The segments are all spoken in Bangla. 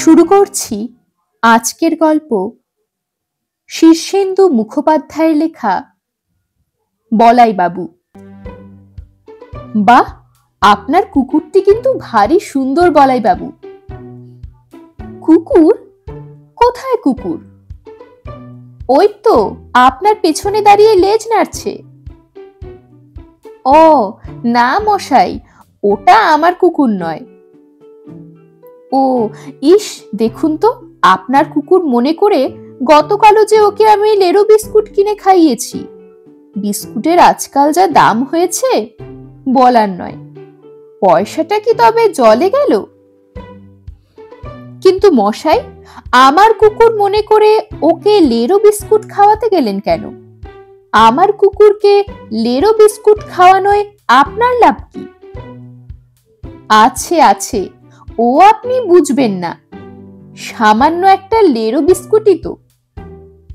শুরু করছি আজকের গল্প শীর্ষেন্দু মুখোপাধ্যায়ের লেখা বলাই বাবু। বাহ, আপনার কুকুরটি কিন্তু ভারী সুন্দর বলাই বাবু। কুকুর? কোথায় কুকুর? ওই তো আপনার পেছনে দাঁড়িয়ে লেজ নাড়ছে। ও না মশাই, ওটা আমার কুকুর নয়। ও ইস, দেখুন তো, আপনার কুকুর মনে করে গতকালও যে ওকে আমি লেরো বিস্কুট কিনে খাইয়েছি। বিস্কুটের আজকাল যা দাম হয়েছে বলার নয়। পয়সাটা কি তবে জলে গেল? কিন্তু মশাই, আমার কুকুর মনে করে ওকে লেরো বিস্কুট খাওয়াতে গেলেন কেন? আমার কুকুরকে লেরো বিস্কুট খাওয়ানোয় আপনার লাভ কি? আছে আছে, ও আপনি বুঝবেন না, সামান্য একটা লেরো বিস্কুটই তো।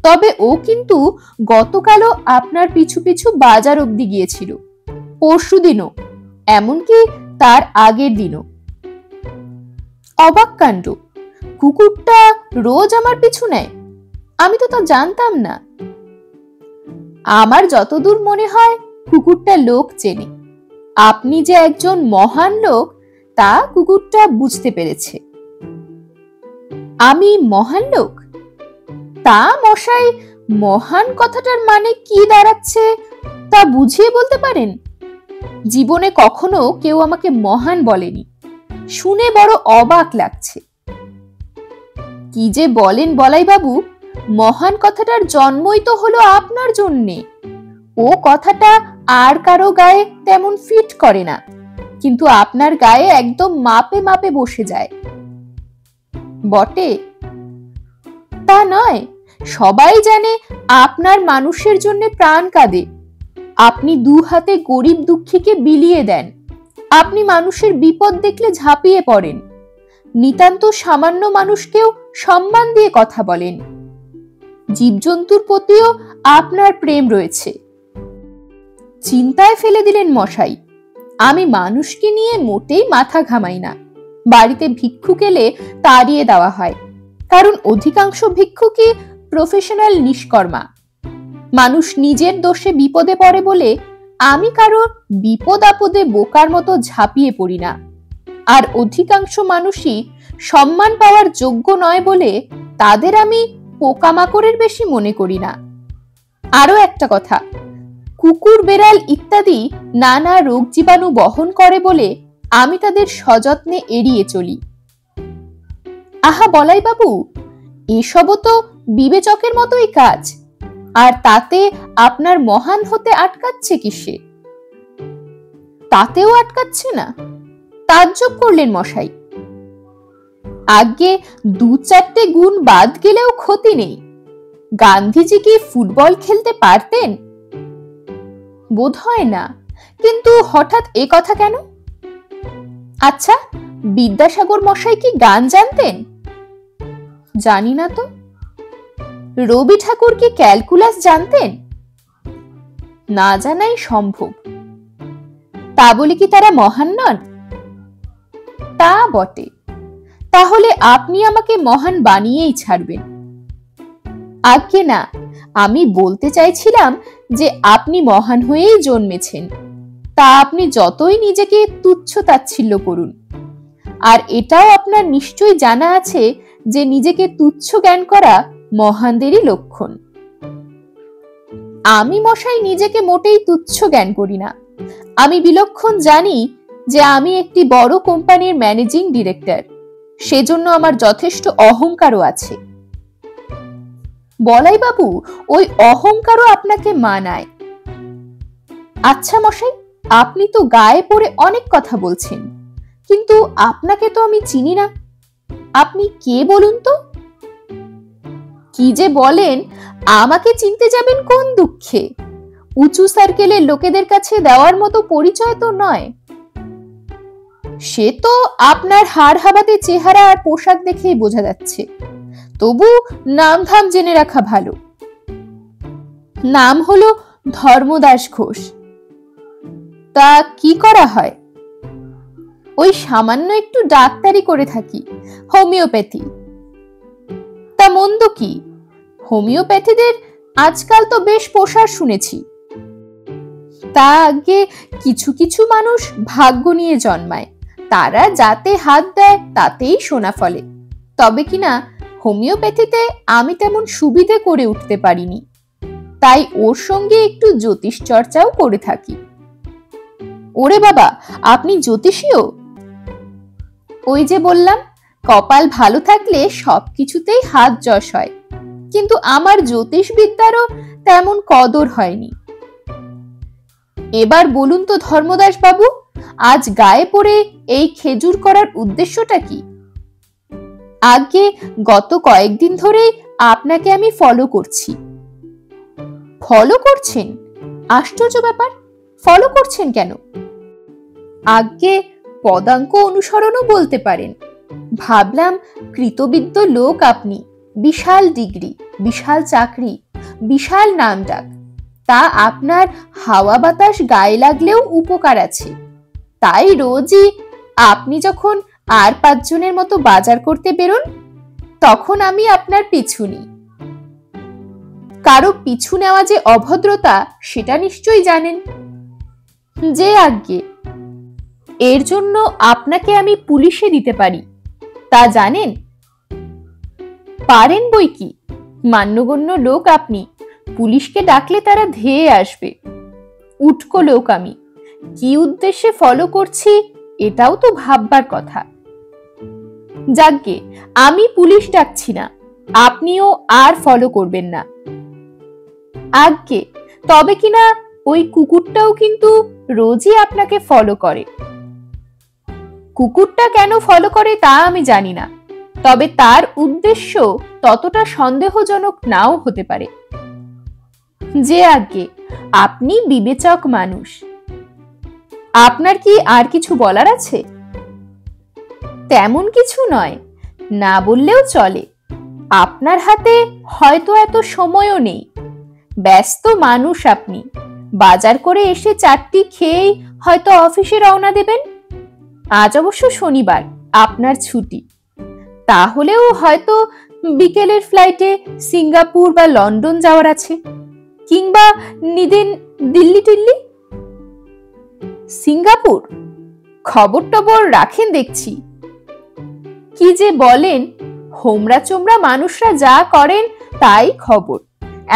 তবে ও কিন্তু গতকালও আপনার পিছু পিছু বাজার অবধি গিয়েছিল, পরশু দিনও, এমনকি তার আগের দিনও। অবাক কাণ্ড, কুকুরটা রোজ আমার পিছু নেয়? আমি তো তা জানতাম না। আমার যতদূর মনে হয় কুকুরটা লোক চেনে। আপনি যে একজন মহান লোক তা কুকুরটা বুঝতে পেরেছে। আমি মহান লোক? তা মশাই, মহান কথাটার মানে কি দাঁড়াচ্ছে তা বুঝিয়ে বলতে পারেন? জীবনে কখনো কেউ আমাকে মহান বলেনি, শুনে বড় অবাক লাগছে। কি যে বলেন বলাই বাবু, মহান কথাটার জন্মই তো হলো আপনার জন্যে। ও কথাটা আর কারো গায়ে তেমন ফিট করে না, কিন্তু আপনার গায়ে একদম মাপে মাপে বসে যায়। বটে? তা নয়, সবাই জানে আপনার মানুষের জন্য প্রাণ কাঁদে। আপনি দু হাতে গরিব দুঃখীকে বিলিয়ে দেন। আপনি মানুষের বিপদ দেখলে ঝাঁপিয়ে পড়েন। নিতান্ত সামান্য মানুষকেও সম্মান দিয়ে কথা বলেন। জীবজন্তুর প্রতিও আপনার প্রেম রয়েছে। চিন্তায় ফেলে দিলেন মশাই। আমি মানুষকে নিয়ে মোটেই মাথা ঘামাই না। বাড়িতে ভিক্ষুক এলে তাড়িয়ে দেওয়া হয়, কারণ অধিকাংশ ভিক্ষুকই প্রফেশনাল নিষ্কর্মা। মানুষ নিজের দোষে বিপদে পড়ে বলে আমি কারো বিপদ আপদে বোকার মতো ঝাঁপিয়ে পড়ি না। আর অধিকাংশ মানুষই সম্মান পাওয়ার যোগ্য নয় বলে তাদের আমি পোকামাকড়ের বেশি মনে করি না। আরো একটা কথা, কুকুর, বেড়াল ইত্যাদি নানা রোগ জীবাণু বহন করে বলে আমি তাদের সযত্নে এড়িয়ে চলি। আহা বলাই বাবু, এসবও তো বিবেচকের মতোই কাজ, আর তাতে আপনার মহান হতে আটকাচ্ছে কিসে? তাতেও আটকাচ্ছে না? তাজ্জব করলেন মশাই। আগে দু চারটে গুণ বাদ গেলেও ক্ষতি নেই। গান্ধীজি কি ফুটবল খেলতে পারতেন? বোধ হয় না, কিন্তু হঠাৎ এ কথা কেন? আচ্ছা, বিদ্যাসাগর মশাই কি গান জানতেন? জানি না তো। রবি ঠাকুর কি ক্যালকুলাস জানতেন? না জানাই সম্ভব। তা বলে কি তারা মহান নন? তা বটে। তাহলে আপনি আমাকে মহান বানিয়েই ছাড়বেন। আজ্ঞে না, আমি বলতে চাইছিলাম যে আপনি মহান হয়েই জন্মেছেন। তা আপনি যতই নিজেকে তুচ্ছ তাচ্ছিল্য করুন, আর এটাও আপনার নিশ্চয়ই জানা আছে যে নিজেকে তুচ্ছ জ্ঞান করা মহানদেরই লক্ষণ। আমি মশাই নিজেকে মোটেই তুচ্ছ জ্ঞান করি না। আমি বিলক্ষণ জানি যে আমি একটি বড় কোম্পানির ম্যানেজিং ডিরেক্টর। সেজন্য আমার যথেষ্ট অহংকারও আছে। বলাই বাবু, ওই অহংকারও আপনাকে মানায়। আচ্ছা মশাই, আপনি তো গায়ে পড়ে অনেক কথা বলছেন, কিন্তু আপনাকে তো আমি চিনি না। আপনি কে বলুন তো? কি যে বলেন, আমাকে চিনতে যাবেন কোন দুঃখে? উঁচু সার্কেলের লোকেদের কাছে দেওয়ার মতো পরিচয় তো নয়। সে তো আপনার হাড় হাবাতে চেহারা আর পোশাক দেখেই বোঝা যাচ্ছে। তবু নাম ধাম জেনে রাখা ভালো। নাম হলো ধর্মদাস ঘোষ। তা কি করা হয়? ওই সামান্য একটু ডাক্তারি করে থাকি, হোমিওপ্যাথি। তা মন্দ কি? হোমিওপ্যাথিদের আজকাল তো বেশ প্রসার শুনেছি। তা আগে কিছু কিছু মানুষ ভাগ্য নিয়ে জন্মায়, তারা যাতে হাত দেয় তাতেই সোনা ফলে। তবে কিনা হোমিওপ্যাথিতে আমি তেমন সুবিধে করে উঠতে পারিনি, তাই ওর সঙ্গে একটু জ্যোতিষ চর্চাও করে থাকি। ওরে বাবা, আপনি জ্যোতিষীও? ওই যে বললাম, কপাল ভালো থাকলে সবকিছুতেই হাত যশ হয়, কিন্তু আমার জ্যোতিষ বিদ্যারও তেমন কদর হয়নি। এবার বলুন তো ধর্মদাস বাবু, আজ গায়ে পড়ে এই খেজুর করার উদ্দেশ্যটা কি? আগে গত কয়েকদিন ধরে আপনাকে আমি ফলো করছি। ফলো করছেন? আশ্চর্য ব্যাপার, ফলো করছেন কেন? আগে পদাঙ্ক অনুসরণও বলতে পারেন। ভাবলাম কৃতবিদ্য লোক আপনি, বিশাল ডিগ্রি, বিশাল চাকরি, বিশাল নামডাক, তা আপনার হাওয়া বাতাস গায়ে লাগলেও উপকার আছে। তাই রোজই আপনি যখন আর 5 জনের মতো বাজার করতে বেরোন, তখন আমি আপনার পিছু নিই। কারো পিছু নেওয়া যে অভদ্রতা সেটা নিশ্চয়ই জানেন। যে আজ্ঞে, এর জন্য আপনাকে আমি পুলিশে দিতে পারি, তা জানেন? পারেন বই কি, মান্যগণ্য লোক আপনি, পুলিশকে ডাকলে তারা ধেয়ে আসবে। উটকো লোক আমি, কি উদ্দেশ্যে ফলো করছি এটাও তো ভাববার কথা। যাকগে, আমি পুলিশ ডাকছি না, আপনিও আর ফলো করবেন না। আজ্ঞে, তবে কিনা ওই কুকুরটাও কিন্তু রোজই আপনাকে ফলো করে। কুকুরটা কেন ফলো করে তা আমি জানি না, তবে তার উদ্দেশ্য ততটা সন্দেহজনক নাও হতে পারে। যে আজ্ঞে, আপনি বিবেচক মানুষ। আপনার কি আর কিছু বলার আছে? তেমন কিছু নয়, না বললেও চলে। আপনার হাতে হয়তো এত সময়ও নেই, ব্যস্ত মানুষ আপনি। বাজার করে এসে 4টি খেয়েই হয়তো অফিসে রওনা দেবেন। আজ অবশ্য শনিবার, আপনার ছুটি, তাহলেও হয়তো বিকেলের ফ্লাইটে সিঙ্গাপুর বা লন্ডন যাওয়ার আছে, কিংবা নিদেন দিল্লি টিল্লি। সিঙ্গাপুর? খবর টবর রাখেন দেখছি। কি যে বলেন, হোমরা চোমরা মানুষরা যা করেন তাই খবর।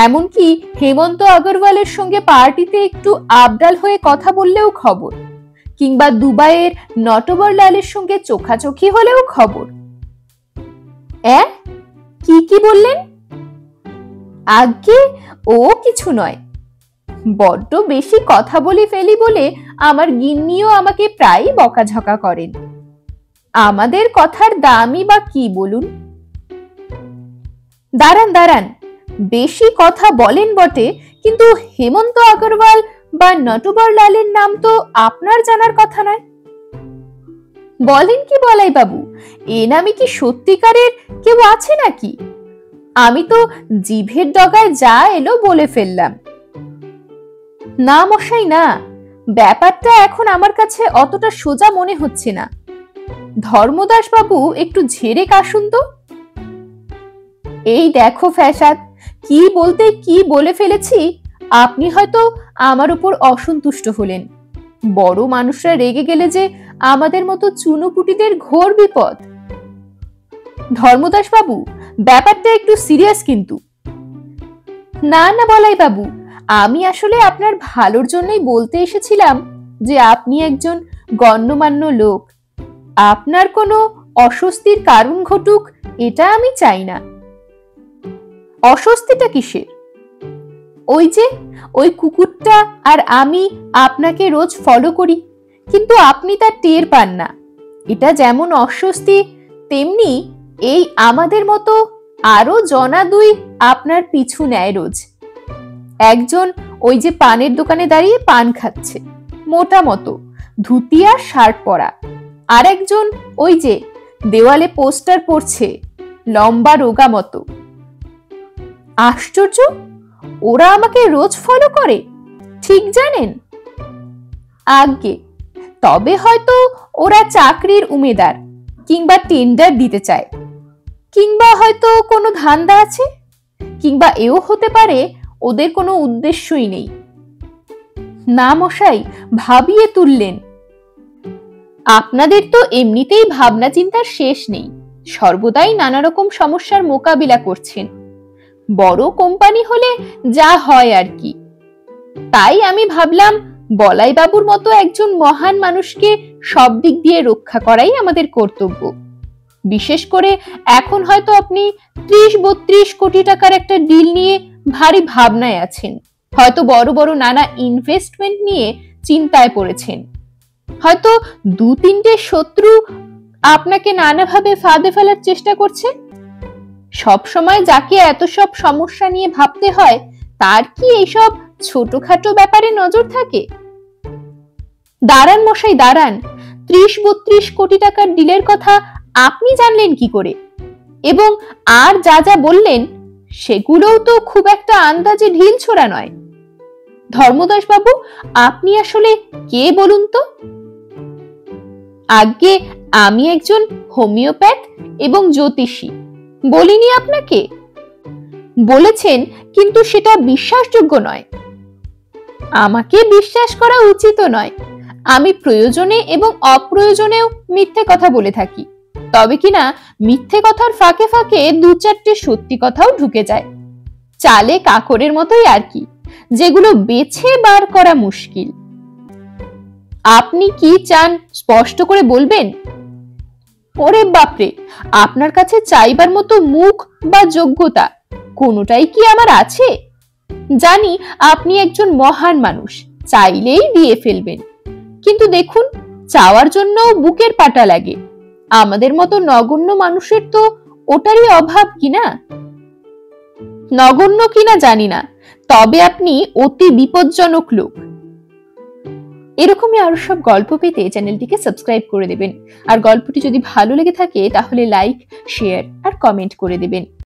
এমনকি হেমন্ত আগরওয়ালের সঙ্গে পার্টিতে একটু আবডাল হয়ে কথা বললেও খবর, কিংবা দুবাইয়ের নটবর লালের সঙ্গে চোখাচোখি হলেও খবর। কি কি বললেন? আগে ও কিছু নয়, বড্ড বেশি কথা বলে ফেলি বলে আমার গিন্নিও আমাকে প্রায় বকাঝকা করেন। আমাদের কথার দামই বা কি বলুন? দাঁড়ান দাঁড়ান, বেশি কথা বলেন বটে, কিন্তু হেমন্ত আগরওয়াল বা নটবর লালের নাম তো আপনার জানার কথা নয়। বলেন কি বলাই বাবু, এ নামে কি সত্যিকারের কেউ আছে নাকি? আমি তো জিভের ডগায় যা এলো বলে ফেললাম। না মশাই না, ব্যাপারটা এখন আমার কাছে অতটা সোজা মনে হচ্ছে না। ধর্মদাস বাবু একটু ঝেড়ে কাশুন তো। এই দেখো ফ্যাসাদ, কি বলতে কি বলে ফেলেছি। আপনি হয়তো আমার উপর অসন্তুষ্ট হলেন। বড় মানুষরা রেগে গেলে যে আমাদের মতো চুনোপুটিদের ঘোর বিপদ। ধর্মদাস বাবু, ব্যাপারটা একটু সিরিয়াস কিন্তু। না না বলাই বাবু, আমি আসলে আপনার ভালোর জন্যই বলতে এসেছিলাম যে আপনি একজন গণ্যমান্য লোক। আপনার কোনো অস্বস্তির কারণ ঘটুক এটা আমি চাই না। অস্বস্তিটা কিসের? ওই যে ওই কুকুরটা আর আমি আপনাকে রোজ ফলো করি, কিন্তু আপনি তা টের পান না। এটা যেমন অস্বস্তি, তেমনি এই আমাদের মতো আরো জনা দুই আপনার পিছু নেয় রোজ। একজন ওই যে পানের দোকানে দাঁড়িয়ে পান খাচ্ছে, মোটা মতো, ধুতি আর শার্ট পরা। আর একজন ওই যে দেওয়ালে পোস্টার পড়ছে, লম্বা রোগা মতো। আশ্চর্য, ওরা আমাকে রোজ ফলো করে, ঠিক জানেন? আজ্ঞে, তবে হয়তো ওরা চাকরির উমেদার, কিংবা টেন্ডার দিতে চায়, কিংবা হয়তো কোনো ধান্দা আছে, কিংবা এও হতে পারে ওদের কোনো উদ্দেশ্যই নেই। না মশাই, ভাবিয়ে তুললেন। আপনাদের তো এমনিতেই ভাবনা চিন্তার শেষ নেই, সর্বদাই নানা রকম সমস্যার মোকাবিলা করছেন। বড় কোম্পানি হলে যা হয় আর কি। তাই আমি ভাবলাম বলাই বাবুর মতো একজন মহান মানুষকে সব দিক দিয়ে রক্ষা করাই আমাদের কর্তব্য। বিশেষ করে এখন হয়তো আপনি 30-32 কোটি টাকার একটা ডিল নিয়ে ভারী ভাবনায় আছেন, হয়তো বড় বড় নানা ইনভেস্টমেন্ট নিয়ে চিন্তায় পড়েছেন, হয়তো 2-3টে শত্রু আপনাকে নানাভাবে ফাঁদে ফেলার চেষ্টা করছে। সব সময় যাকে এত সব সমস্যা নিয়ে ভাবতে হয়, তার কি এইসব ছোটখাটো ব্যাপারে নজর থাকে? দাঁড়ান মশাই, দাঁড়ান। 30-32 কোটি টাকার ডিলের কথা আপনি জানলেন কি করে? এবং আর যা যা বললেন সেগুলোও তো খুব একটা আন্দাজে ঢিল ছোড়া নয়। ধর্মদাস বাবু, আপনি আসলে কে বলুন তো? আগে আমি একজন হোমিওপ্যাথ এবং জ্যোতিষী। বলিনি আপনাকে? বলেছেন, কিন্তু সেটা বিশ্বাসযোগ্য নয়। আমাকে বিশ্বাস করা উচিত নয়। আমি প্রয়োজনে এবং অপ্রয়োজনেও মিথ্যে কথা বলে থাকি, তবে কিনা মিথ্যে কথার ফাঁকে ফাঁকে 2-4টে সত্যি কথাও ঢুকে যায়, চালে কাকরের মতোই আর কি, যেগুলো বেছে বার করা মুশকিল। আপনি কি চান স্পষ্ট করে বলবেন? ওরে বাপরে, আপনার কাছে চাইবার মতো মুখ বা যোগ্যতা কোনোটাই কি আমার আছে? জানি আপনি একজন মহান মানুষ, চাইলেই দিয়ে ফেলবেন, কিন্তু দেখুন, চাওয়ার জন্য বুকের পাটা লাগে। আমাদের মতো নগণ্য মানুষের তো ওটারই অভাব, কিনা? নগণ্য কিনা জানি না, তবে আপনি অতি বিপজ্জনক লোক। এরকমই আরো সব গল্প পেতে চ্যানেলটিকে সাবস্ক্রাইব করে দেবেন, আর গল্পটি যদি ভালো লেগে থাকে তাহলে লাইক, শেয়ার আর কমেন্ট করে দেবেন।